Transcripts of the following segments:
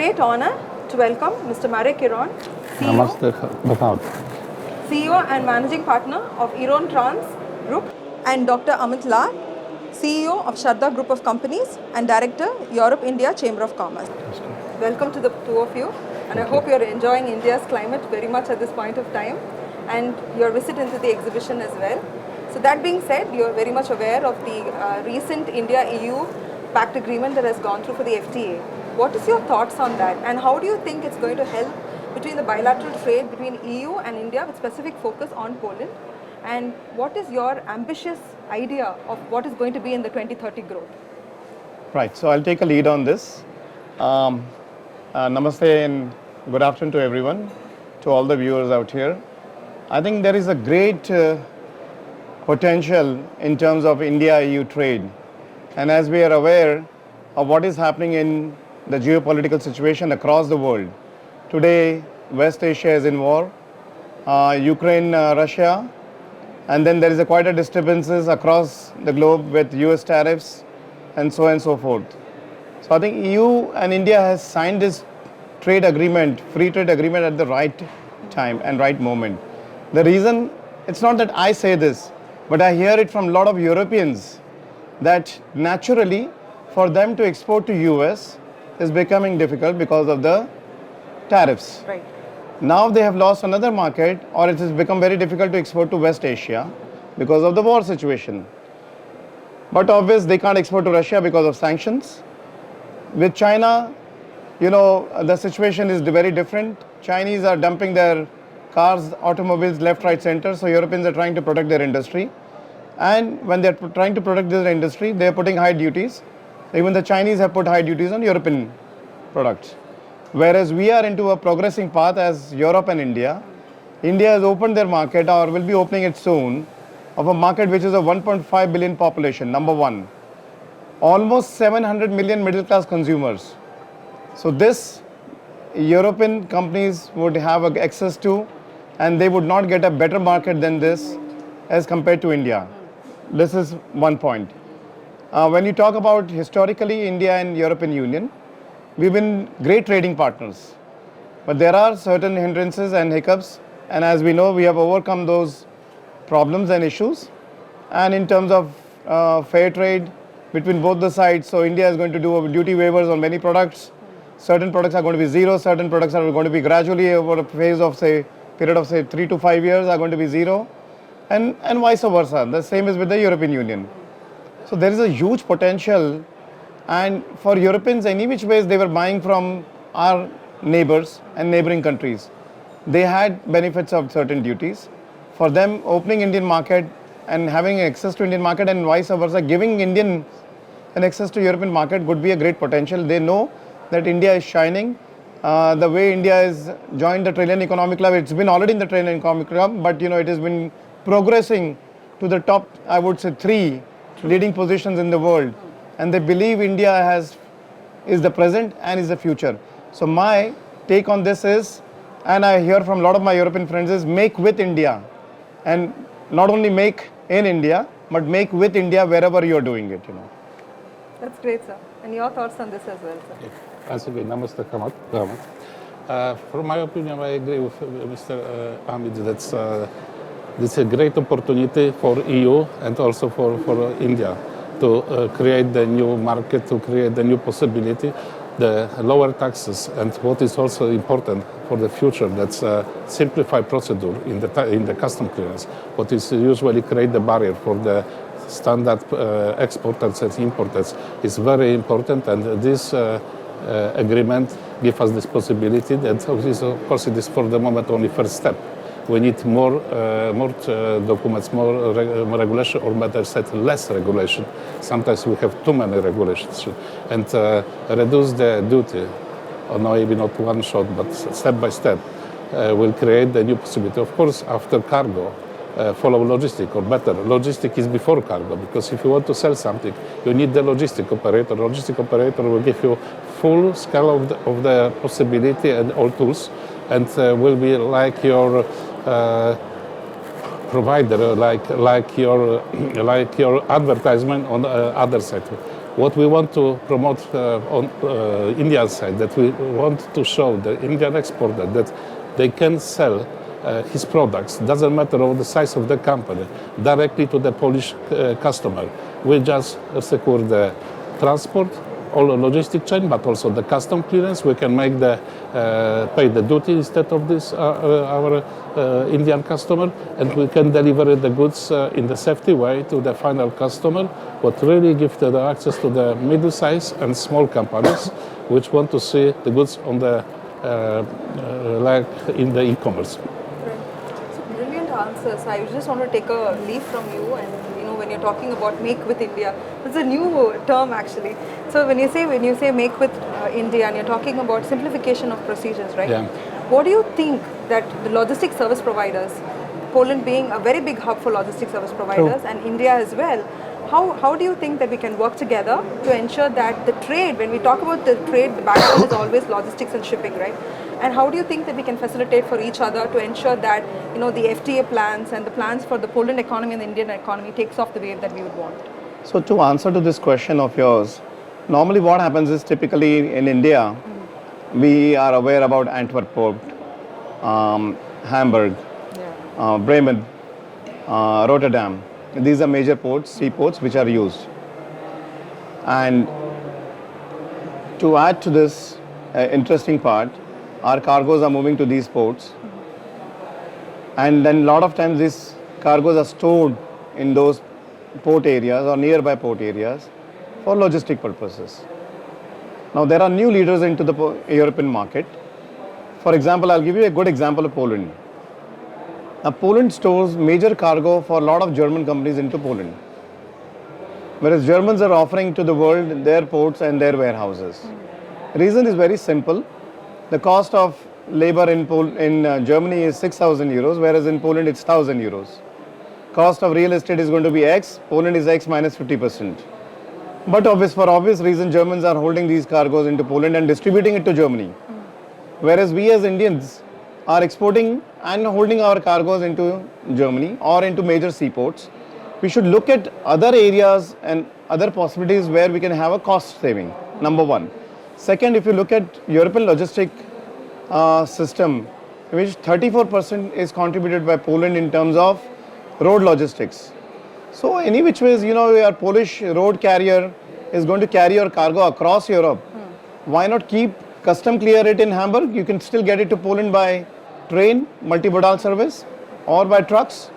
great honor to welcome Mr. Marek Eron, CEO and Managing Partner of Erontrans Group, and Dr. Amit Lath, CEO of Sharda Group of Companies and Director, Europe-India Chamber of Commerce. Welcome to the two of you, and I hope you're enjoying India's climate very much at this point of time, and your visit into the exhibition as well. So that being said, you're very much aware of the recent India-EU pact agreement that has gone through for the FTA. What is your thoughts on that, and how do you think it's going to help between the bilateral trade between EU and India with specific focus on Poland? And what is your ambitious idea of what is going to be in the 2030 growth? Right, so I'll take a lead on this. Namaste and good afternoon to everyone, to all the viewers out here. I think there is a great potential in terms of India-EU trade. And as we are aware of what is happening in the geopolitical situation across the world, today West Asia is in war, Ukraine, Russia, and then there is quite a disturbances across the globe with US tariffs and so on and so forth. So I think EU and India has signed this trade agreement, free trade agreement at the right time and right moment. The reason, it's not that I say this, but I hear it from a lot of Europeans that naturally for them to export to US is becoming difficult because of the tariffs. Right. Now they have lost another market, or it has become very difficult to export to West Asia because of the war situation. But obviously they can't export to Russia because of sanctions. With China, you know, the situation is very different. Chinese are dumping their cars, automobiles, left, right, center. So Europeans are trying to protect their industry. And when they're trying to protect their industry, they're putting high duties. Even the Chinese have put high duties on European products. Whereas we are into a progressing path as Europe and India. India has opened their market, or will be opening it soon, of a market which is a 1.5 billion population, number one. Almost 700 million middle class consumers. So this European companies would have access to, and they would not get a better market than this as compared to India. This is one point. When you talk about historically India and European Union, we've been great trading partners. But there are certain hindrances and hiccups, and as we know, we have overcome those problems and issues. And in terms of fair trade between both the sides, so India is going to do duty waivers on many products. Certain products are going to be zero, certain products are going to be gradually over a phase of period of 3 to 5 years are going to be zero, and vice versa. The same is with the European Union. So there is a huge potential, and for Europeans, any which ways they were buying from our neighbors and neighboring countries, they had benefits of certain duties. For them, opening Indian market and having access to Indian market and vice versa, giving Indian an access to European market would be a great potential. They know that India is shining. The way India has joined the Trillion Economic Club, it's been already in the Trillion Economic Club, but you know it has been progressing to the top, I would say 3 leading positions in the world. And they believe India is the present and is the future. So my take on this is, and I hear from a lot of my European friends, is make with India. And not only make in India, but make with India wherever you're doing it, you know. That's great, sir. And your thoughts on this as well, sir? Namaste, Kamat. From my opinion, I agree with Mr. Amit that it's a great opportunity for EU and also for India to create the new market, to create the new possibility, the lower taxes, and what is also important for the future, that's simplified procedure in the custom clearance, what is usually create the barrier for the standard exporters and importers is very important, and this agreement gives us this possibility. And of course, it is for the moment only first step. We need more documents, more regulation, or better said, less regulation. Sometimes we have too many regulations, and reduce the duty, or maybe not one shot, but step by step, will create the new possibility. Of course, after cargo, follow logistic, or better, logistic is before cargo, because if you want to sell something, you need the logistic operator. Logistic operator will give you full scale of the possibility and all tools, and will be like your provider, like your advertisement on the other side. What we want to promote on Indian side, that we want to show the Indian exporter that they can sell his products, doesn't matter of the size of the company, directly to the Polish customer. We just secure the transport, all the logistic chain, but also the custom clearance. We can make the pay the duty instead of this our Indian customer, and we can deliver the goods in the safety way to the final customer. What really gives the access to the middle size and small companies, which want to see the goods on the like in the e-commerce. So brilliant answers. I just want to take a leaf from you, and when you're talking about make with India, it's a new term actually. So when you say make with India, and you're talking about simplification of procedures, right? Yeah. What do you think that the logistic service providers, Poland being a very big hub for logistic service providers, and India as well, how do you think that we can work together to ensure that the trade, when we talk about the trade, the background is always logistics and shipping, right? And how do you think that we can facilitate for each other to ensure that the FTA plans and the plans for the Poland economy and the Indian economy takes off the wave that we would want? So to answer to this question of yours, normally what happens is typically in India, we are aware about Antwerp port, Hamburg, Bremen, Rotterdam. These are major ports, seaports which are used. And to add to this interesting part, our cargoes are moving to these ports. And then a lot of times these cargoes are stored in those port areas or nearby port areas for logistic purposes. Now there are new leaders into the European market. For example, I'll give you a good example of Poland. Now Poland stores major cargo for a lot of German companies into Poland. Whereas Germans are offering to the world their ports and their warehouses. The reason is very simple. The cost of labor in Germany is 6,000 euros, whereas in Poland it's 1,000 euros. Cost of real estate is going to be X, Poland is X minus 50%. But for obvious reason, Germans are holding these cargoes into Poland and distributing it to Germany. Whereas we as Indians are exporting and holding our cargoes into Germany or into major seaports. We should look at other areas and other possibilities where we can have a cost saving, number one. Second, if you look at European logistic system, which 34% is contributed by Poland in terms of road logistics. So any which ways, your Polish road carrier is going to carry your cargo across Europe. Why not keep custom clear it in Hamburg? You can still get it to Poland by train, multimodal service, or by trucks,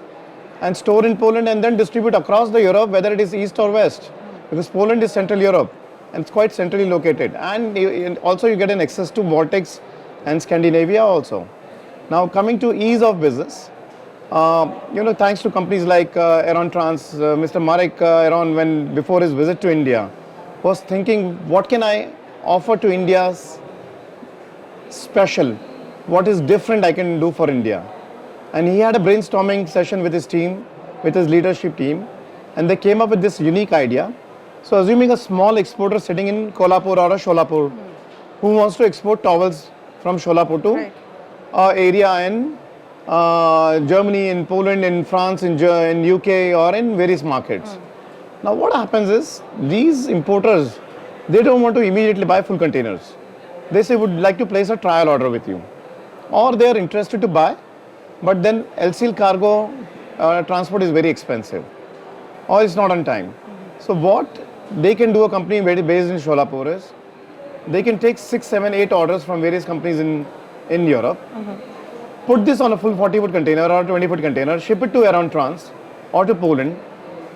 and store in Poland and then distribute across the Europe, whether it is east or west, because Poland is Central Europe and it's quite centrally located. And also you get an access to Baltics and Scandinavia also. Now coming to ease of business, thanks to companies like Erontrans, Mr. Marek Eron, before his visit to India, was thinking, what can I offer to India's special? What is different I can do for India? And he had a brainstorming session with his team, with his leadership team, and they came up with this unique idea. So assuming a small exporter sitting in Kolhapur or a Sholapur, who wants to export towels from Sholapur to area in Germany, in Poland, in France, in UK, or in various markets. Now what happens is, these importers, they don't want to immediately buy full containers. They say would like to place a trial order with you. Or they are interested to buy, but then LCL cargo transport is very expensive. Or it's not on time. So what they can do, a company based in Sholapur, is they can take 6, 7, 8 orders from various companies in Europe, put this on a full 40-foot container or 20-foot container, ship it to Erontrans or to Poland.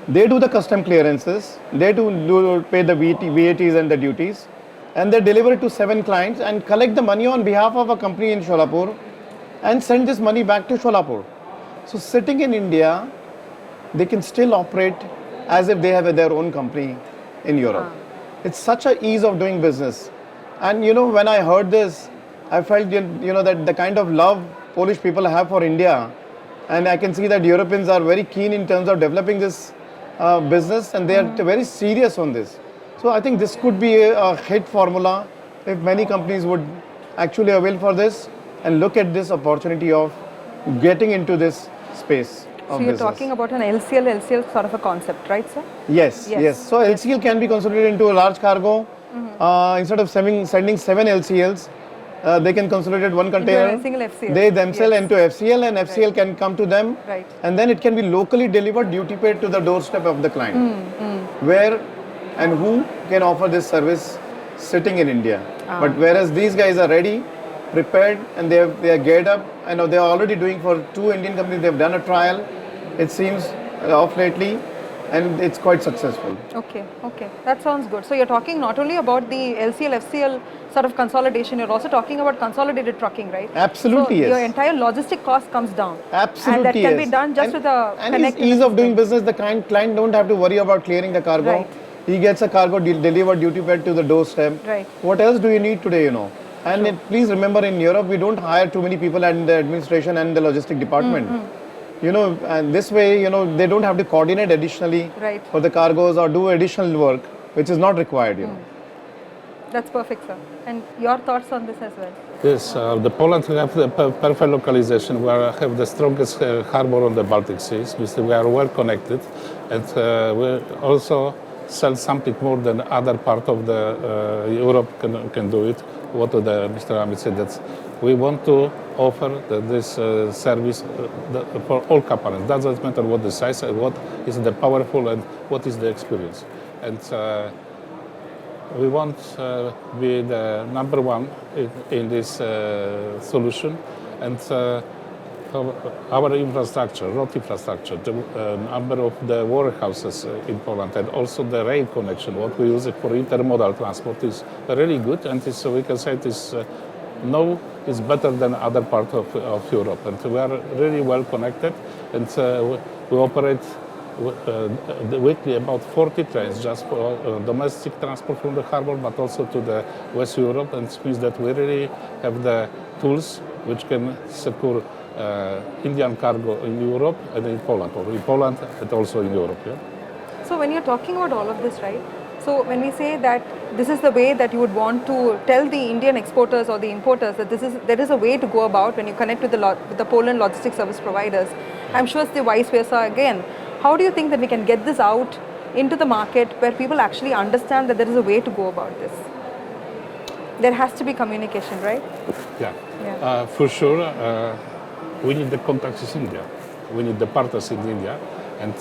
They do the custom clearances, they do pay the VATs and the duties, and they deliver it to 7 clients and collect the money on behalf of a company in Sholapur and send this money back to Sholapur. So sitting in India, they can still operate as if they have their own company in Europe. It's such an ease of doing business. And when I heard this, I felt that the kind of love Polish people have for India, and I can see that Europeans are very keen in terms of developing this business, and they are very serious on this. So I think this could be a hit formula if many companies would actually avail for this and look at this opportunity of getting into this space. So of you're business. talking about an LCL sort of a concept, right, sir? Yes, Yes. yes. So LCL can be consolidated into a large cargo. Instead of sending 7 LCLs, they can consolidate one container. a single FCL. They themselves Yes. into FCL, and FCL can come to them. Right. And then it can be locally delivered, duty paid to the doorstep of the client. Where and who can offer this service sitting in India. But whereas these guys are ready, prepared, and they are geared up. I know they are already doing for 2 Indian companies. They've done a trial. It seems off lately, and it's quite successful. Okay, okay. That sounds good. So you're talking not only about the LCL, FCL sort of consolidation, you're also talking about consolidated trucking, right? Absolutely, so yes. Your entire logistic cost comes down. Absolutely, And that can yes. be done just with a and connect. ease of doing business. The client don't have to worry about clearing the cargo. Right. He gets a cargo delivered duty paid to the doorstep. Right. What else do you need today, And please remember, in Europe, we don't hire too many people in the administration and the logistic department. And this way, they don't have to coordinate additionally Right. for the cargoes or do additional work, which is not required, That's perfect, sir. And your thoughts on this as well? Yes, the Poland have the perfect localization. We have the strongest harbor on the Baltic Seas. We are well connected, and we also sell something more than other part of the Europe can do it. What Mr. Amit said, that we want to offer this service for all companies. Doesn't matter what the size, what is the powerful, and what is the experience. And we want to be the number one in this solution, and our infrastructure, road infrastructure, the number of the warehouses in Poland, and also the rail connection, what we use it for intermodal transport, is really good, and we can say it is is better than other part of Europe, and we are really well connected, and we operate weekly about 40 trains just for domestic transport from the harbor, but also to the West Europe, and it means that we really have the tools which can secure Indian cargo in Europe and in Poland, or in Poland and also in Europe. Yeah? So when you're talking about all of this, right? So when we say that this is the way that you would want to tell the Indian exporters or the importers that there is a way to go about when you connect with the Poland logistics service providers, I'm sure it's the vice versa again. How do you think that we can get this out into the market where people actually understand that there is a way to go about this? There has to be communication, right? Yeah. For sure. We need the contacts in India. We need the partners in India. And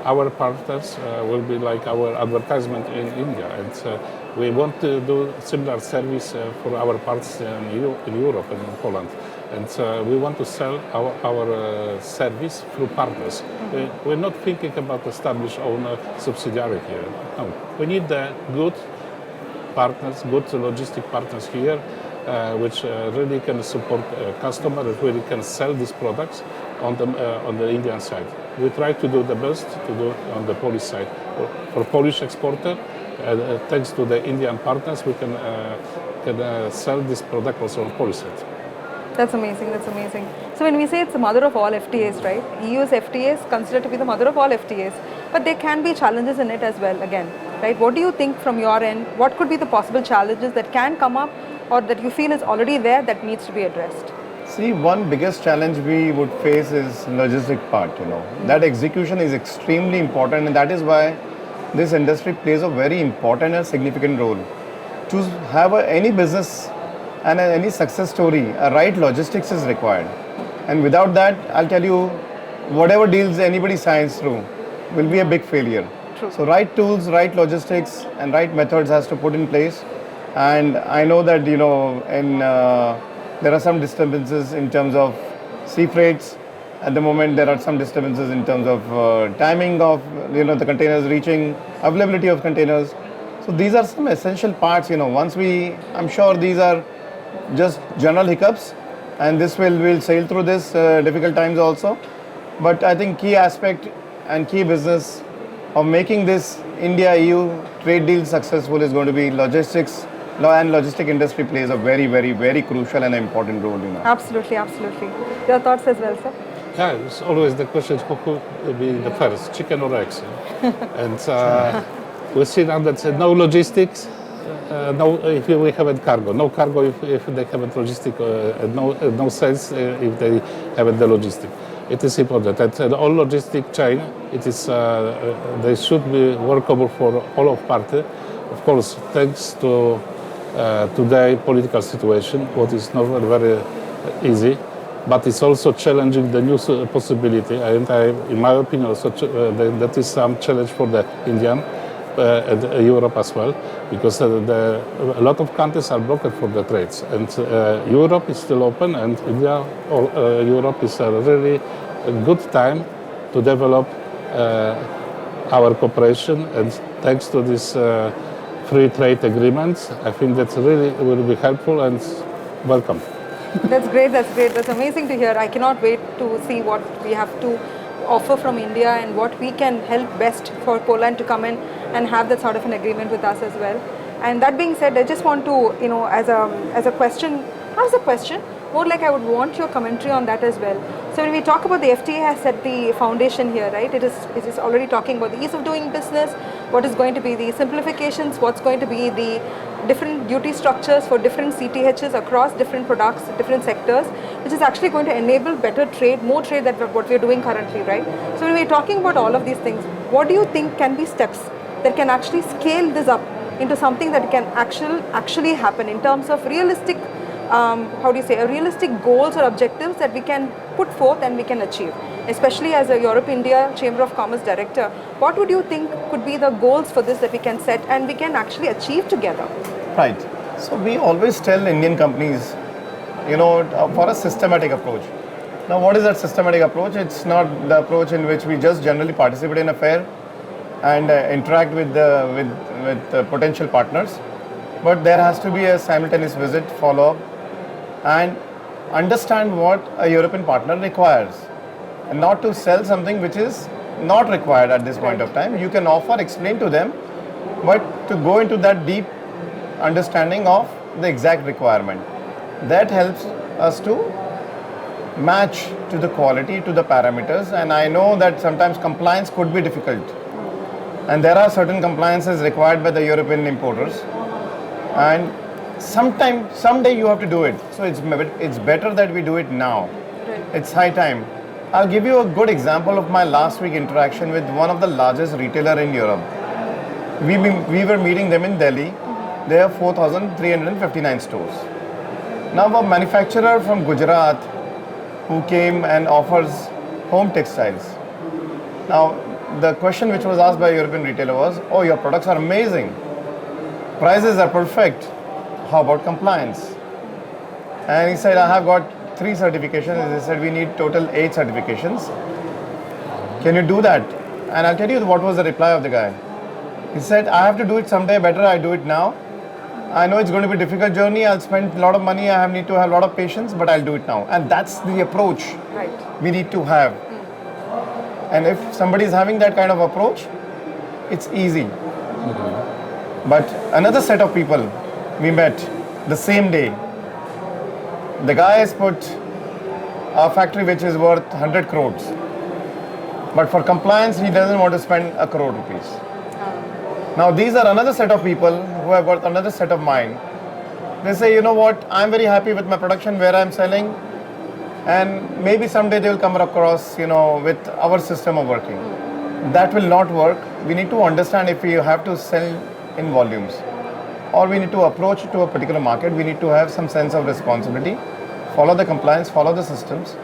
our partners will be like our advertisement in India. And we want to do similar service for our partners in Europe and in Poland. And we want to sell our service through partners. We're not thinking about establish own subsidiary here. No. We need the good partners, good logistic partners here, which really can support customers, really can sell these products on the Indian side. We try to do the best to do on the Polish side. For Polish exporter, thanks to the Indian partners, we can sell this product also on Polish side. That's amazing, that's amazing. So when we say it's the mother of all FTAs, right? EU's FTAs considered to be the mother of all FTAs, but there can be challenges in it as well, again, right? What do you think from your end? What could be the possible challenges that can come up or that you feel is already there that needs to be addressed? See, one biggest challenge we would face is logistic part, That execution is extremely important, and that is why this industry plays a very important and significant role. To have any business and any success story, a right logistics is required. And without that, I'll tell you, whatever deals anybody signs through will be a big failure. True. So right tools, right logistics, and right methods has to put in place. And I know that, there are some disturbances in terms of sea freights. At the moment, there are some disturbances in terms of timing of, the containers reaching, availability of containers. So these are some essential parts, I'm sure these are just general hiccups, and we'll sail through this difficult times also. But I think key aspect and key business of making this India-EU trade deal successful is going to be logistics. And logistic industry plays a very, very, very crucial and important role, Absolutely, absolutely. Your thoughts as well, sir? Yeah, it's always the question, who could be the first, chicken or eggs? And we see now that no logistics, if we haven't cargo, no cargo if they haven't logistic, no sales if they haven't the logistic. It is important that all logistic chain, they should be workable for all of parties. Of course, thanks to today's political situation, what is not very easy, but it's also challenging the new possibility. And in my opinion, also that is some challenge for the Indian and Europe as well, because a lot of countries are blocked for the trades, and Europe is still open, and India or Europe is a really good time to develop our cooperation. And thanks to this free trade agreements, I think that really will be helpful and welcome. That's great, that's great. That's amazing to hear. I cannot wait to see what we have to offer from India and what we can help best for Poland to come in and have that sort of an agreement with us as well. And that being said, I just want to, as a question, not as a question, more like I would want your commentary on that as well. So when we talk about the FTA has set the foundation here, right? It is already talking about the ease of doing business, what is going to be the simplifications, what's going to be the different duty structures for different CTHs across different products, different sectors, which is actually going to enable better trade, more trade than what we're doing currently, right? So when we're talking about all of these things, what do you think can be steps that can actually scale this up into something that can actually happen in terms of realistic, realistic goals or objectives that we can put forth and we can achieve? Especially as a Europe-India Chamber of Commerce Director, what would you think could be the goals for this that we can set and we can actually achieve together? Right. So we always tell Indian companies, for a systematic approach. Now, what is that systematic approach? It's not the approach in which we just generally participate in a fair and interact with the potential partners, but there has to be a simultaneous visit, follow-up, and understand what a European partner requires, and not to sell something which is not required at this point of time. You can offer, explain to them, but to go into that deep understanding of the exact requirement. That helps us to match to the quality, to the parameters. And I know that sometimes compliance could be difficult, and there are certain compliances required by the European importers, and someday you have to do it. So it's better that we do it now. It's high time. I'll give you a good example of my last week interaction with one of the largest retailer in Europe. We were meeting them in Delhi. They have 4,359 stores. Now a manufacturer from Gujarat who came and offers home textiles. Now the question which was asked by a European retailer was, oh, your products are amazing. Prices are perfect. How about compliance? And he said, I have got 3 certifications. He said, we need total 8 certifications. Can you do that? And I'll tell you what was the reply of the guy. He said, I have to do it someday, better I do it now. I know it's going to be a difficult journey. I'll spend a lot of money. I need to have a lot of patience, but I'll do it now. And that's the approach we need to have. And if somebody is having that kind of approach, it's easy. But another set of people we met the same day. The guy has put a factory which is worth 100 crores. But for compliance, he doesn't want to spend 1 crore rupees. Now, these are another set of people who have got another set of mind. They say, you know what, I'm very happy with my production, where I'm selling, and maybe someday they will come across, with our system of working. That will not work. We need to understand if we have to sell in volumes, or we need to approach to a particular market, we need to have some sense of responsibility, follow the compliance, follow the systems,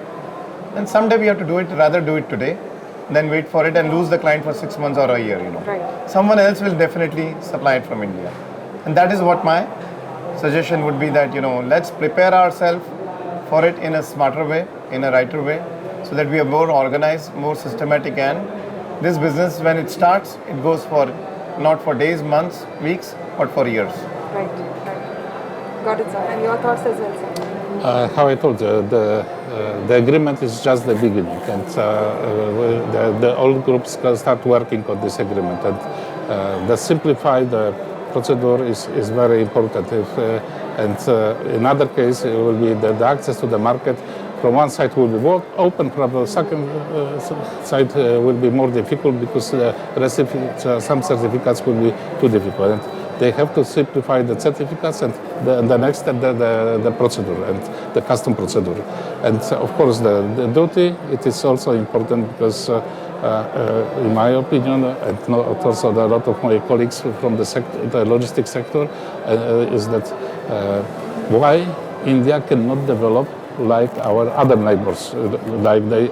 and someday we have to do it, rather do it today, than wait for it and lose the client for 6 months or a year, Right. Someone else will definitely supply it from India. And that is what my suggestion would be, that, let's prepare ourselves for it in a smarter way, in a righter way, so that we are more organized, more systematic, and this business, when it starts, it goes for not for days, months, weeks, but for years. Right. Got it, sir. And your thoughts as well, sir? How I told you, the agreement is just the beginning, and the all groups can start working on this agreement. And the simplified procedure is very important. And in other case, it will be the access to the market. From one side will be more open, from the second side will be more difficult, because some certificates will be too difficult. And they have to simplify the certificates and the next step, the procedure and the custom procedure. And of course, the duty, it is also important because in my opinion, and also a lot of my colleagues from the logistics sector, is that why India cannot develop like our other neighbors, like the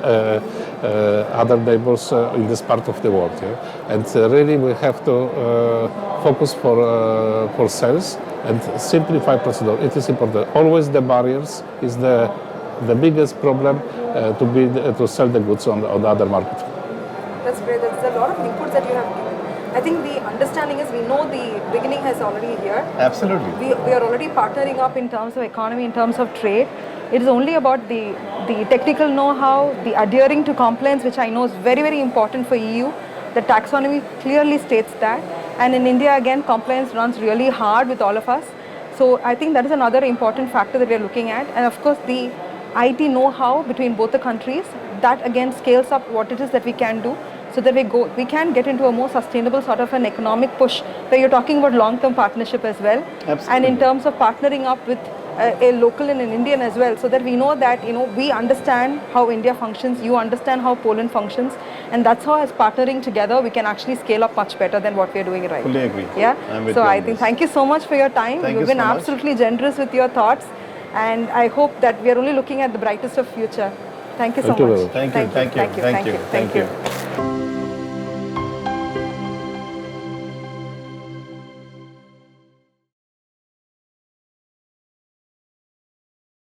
other neighbors in this part of the world. Yeah? And really we have to focus for sales and simplify procedure. It is important. Always the barriers is the biggest problem to sell the goods on the other market. That's great. There's a lot of inputs that you have given. I think the understanding is we know the beginning has already here. Absolutely. We are already partnering up in terms of economy, in terms of trade. It is only about the technical know-how, the adhering to compliance, which I know is very, very important for EU. The taxonomy clearly states that. And in India, again, compliance runs really hard with all of us. So I think that is another important factor that we are looking at. And of course, the IT know-how between both the countries, that again scales up what it is that we can do, so that we can get into a more sustainable sort of an economic push, where you're talking about long-term partnership as well. Absolutely. And in terms of partnering up with a local and an Indian as well, so that we know that we understand how India functions, you understand how Poland functions, and that's how, as partnering together, we can actually scale up much better than what we're doing right. Fully agree. Yeah. I'm with So you on I think this. thank you so much for your time. Thank You've you been so much. absolutely generous with your thoughts, and I hope that we are only looking at the brightest of future. Thank you so Thank you much. very much. Thank you. Thank you.